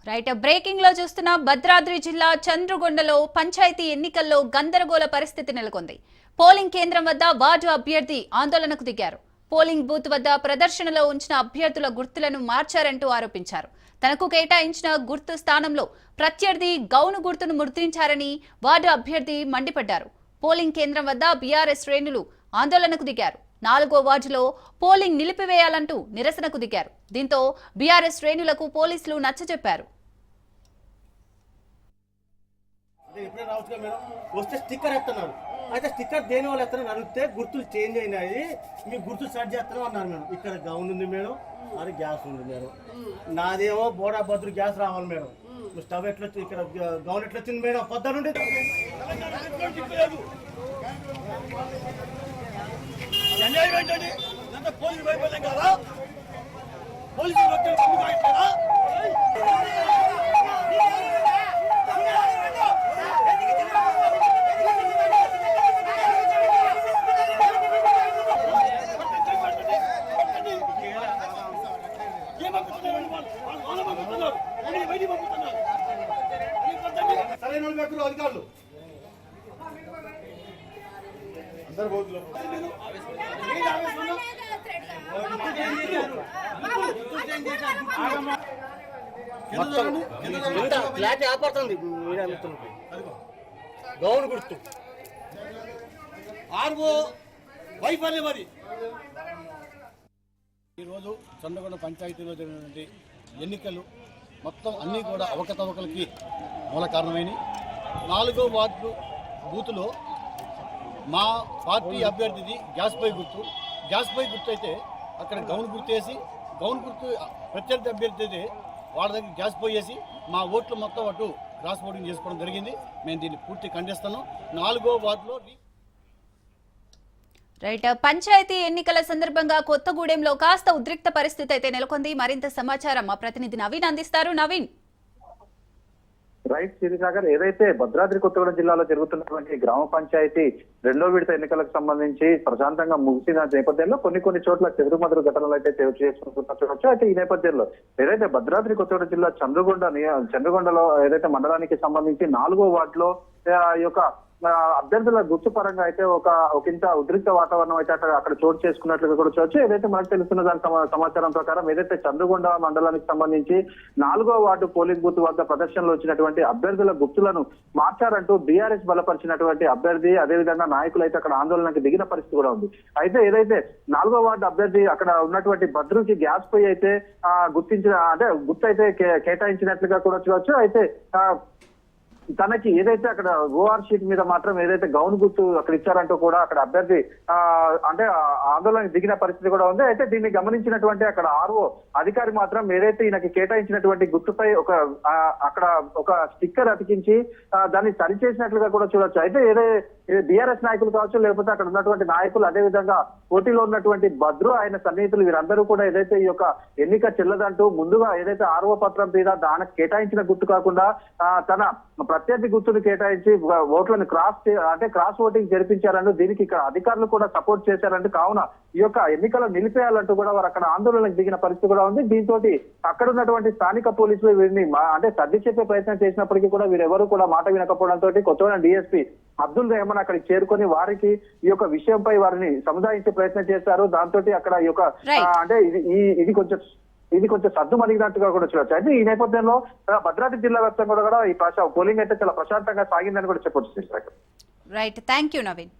Right breaking లో చూస్తున్న భద్రాద్రి జిల్లా చంద్రగొండలో పంచాయతీ ఎన్నికల్లో గందరగోళ పరిస్థితి నెలకొంది. పోలింగ్ కేంద్రం వద్ద వార్డు అభ్యర్థి ఆందోళనకు దిగారు. పోలింగ్ బూత్ వద్ద ప్రదర్శనలో ఉంచిన అభ్యర్థుల గుర్తులను మార్చారంటూ ఆరోపించారు. తనకు కేటాయించిన గుర్తు స్థానంలో ప్రత్యర్థి గౌను గుర్తును ముద్రించారని వార్డు అభ్యర్థి మండిపడ్డారు. పోలింగ్ కేంద్రం వద్ద బీఆర్ఎస్ శ్రేణులు ఆందోళనకు దిగారు. 4వ వార్డులో పోలింగ్ నిలిపివేయాలంటూ నిరసనకు దిగారు. దీంతో బీఆర్ఎస్ శ్రేణులకు పోలీసులు నచ్చజెప్పారు. వస్తే స్టిక్కర్ ఎత్తన్నారు. అయితే స్టిక్కర్ దేని వాళ్ళు ఎత్తనని అడిగితే గుర్తులు చేంజ్ అయినాయి, మీ గుర్తులు సెట్ చేస్తాను అన్నారు మేడం. ఇక్కడ గౌన్ ఉంది మేడం, అది గ్యాస్ ఉంది మేడం. నాదేమో బోడా బద్రు గ్యాస్ రావాలి మేడం. స్టవ్ ఎట్లా వచ్చింది, ఇక్కడ గౌన్ ఎట్లా వచ్చింది మేడం? పొద్దు నుండి అధికారులు క్లారిటీ ఆపడుతుంది. మీడియా మిత్రులకి గౌన్ గుర్తు ఆర్వో వైఫల్యం అది. ఈరోజు చంద్రగొండ పంచాయతీలో జరిగినటువంటి ఎన్నికలు మొత్తం అన్నీ కూడా అవకతవకలకి మూల కారణమైనవి. 4వ వార్డు బూతులో మా పార్టీ అభ్యర్థిది గ్యాస్ పై గుర్తు అయితే అక్కడ గౌన్ గుర్తు వేసి, గౌన్ గుర్తు ప్రత్యర్థి అభ్యర్థి అయితే వాళ్ళ దగ్గర గ్యాస్ పోయేసి మా ఓట్లు మొత్తం అటు క్రాస్ ఓటింగ్ చేసుకోవడం జరిగింది. మేము దీన్ని పూర్తి ఖండిస్తున్నాం. 4వ వార్డులో రైట్ పంచాయతీ ఎన్నికల సందర్భంగా కొత్తగూడెంలో కాస్త ఉద్రిక్త పరిస్థితి అయితే నెలకొంది. మరింత సమాచారం మా ప్రతినిధి నవీన్ అందిస్తారు. నవీన్. రైట్ సిరిసాగర్, ఏదైతే భద్రాద్రి కొత్తగూడెం జిల్లాలో జరుగుతున్నటువంటి గ్రామ పంచాయతీ 2వ విడత ఎన్నికలకు సంబంధించి ప్రశాంతంగా ముగిసిన నేపథ్యంలో కొన్ని చోట్ల చెదురుమదురు ఘటనలు అయితే చూడొచ్చు. అయితే ఈ నేపథ్యంలో ఏదైతే భద్రాద్రి కొత్తగూడెం జిల్లా చంద్రగొండలో ఏదైతే మండలానికి సంబంధించి 4వ వార్డులో ఈ యొక్క అభ్యర్థుల గుర్తు పరంగా అయితే ఒకంత ఉద్రిక్త వాతావరణం అయితే అక్కడ చోటు చేసుకున్నట్లుగా కూడా చూడొచ్చు. ఏదైతే మనకు తెలుస్తున్న దాని సమాచారం ప్రకారం ఏదైతే చంద్రగొండ మండలానికి సంబంధించి 4వ వార్డు పోలింగ్ బూత్ వద్ద ప్రదర్శనలో వచ్చినటువంటి అభ్యర్థుల గుర్తులను మార్చారంటూ బీఆర్ఎస్ బలపరిచినటువంటి అభ్యర్థి, అదేవిధంగా నాయకులు అయితే అక్కడ ఆందోళనకు దిగిన పరిస్థితి కూడా ఉంది. అయితే ఏదైతే 4వ వార్డు అభ్యర్థి అక్కడ ఉన్నటువంటి భద్రుకి గ్యాస్ పొయ్యి అయితే గుర్తు అయితే కేటాయించినట్లుగా కూడా చూడొచ్చు. అయితే తనకి ఏదైతే అక్కడ ఓఆర్ షీట్ మీద మాత్రం ఏదైతే గౌన్ గుర్తు అక్కడ ఇచ్చారంటూ కూడా అక్కడ అభ్యర్థి ఆందోళన దిగిన పరిస్థితి కూడా ఉంది. అయితే దీన్ని గమనించినటువంటి అక్కడ ఆర్ఓ అధికారి మాత్రం ఏదైతే ఈయనకి కేటాయించినటువంటి గుర్తుపై అక్కడ ఒక స్టిక్కర్ అతికించి దాన్ని సరిచేసినట్లుగా కూడా చూడొచ్చు. అయితే బీఆర్ఎస్ నాయకులు కావచ్చు, లేకపోతే అక్కడ ఉన్నటువంటి నాయకులు, అదేవిధంగా పోటీలో ఉన్నటువంటి భద్రు, ఆయన సన్నిహితులు, వీరందరూ కూడా ఏదైతే ఈ యొక్క ఎన్నిక చెల్లదంటూ ముందుగా ఏదైతే ఆర్ఓ పత్రం మీద దానికి కేటాయించిన గుర్తు కాకుండా తన ప్రత్యర్థి గుర్తును కేటాయించి ఓట్లను క్రాస్ ఓటింగ్ జరిపించారంటూ దీనికి ఇక్కడ అధికారులు కూడా సపోర్ట్ చేశారంటూ, కావున ఈ యొక్క ఎన్నికలు నిలిపేయాలంటూ కూడా వారు అక్కడ ఆందోళనకు దిగిన పరిస్థితి కూడా ఉంది. దీంతో అక్కడ ఉన్నటువంటి స్థానిక పోలీసులు వీరిని సర్ది చెప్పే ప్రయత్నం చేసినప్పటికీ కూడా వీరెవరూ కూడా మాట వినకపోవడంతో కొత్తగూడెం డీఎస్పీ అబ్దుల్ రెహమాన్ అక్కడికి చేరుకొని వారికి ఈ యొక్క విషయంపై వారిని సముదాయించే ప్రయత్నం చేశారు. దాంతో అక్కడ ఈ యొక్క ఇది కొంచెం సద్దు మరిగినట్టుగా కూడా చూడొచ్చు. అయితే ఈ నేపథ్యంలో భద్రాద్రి జిల్లా వ్యాప్తంగా కూడా ఈ పోలింగ్ అయితే చాలా ప్రశాంతంగా సాగిందని కూడా చెప్పొచ్చు. Right, thank you Naveen.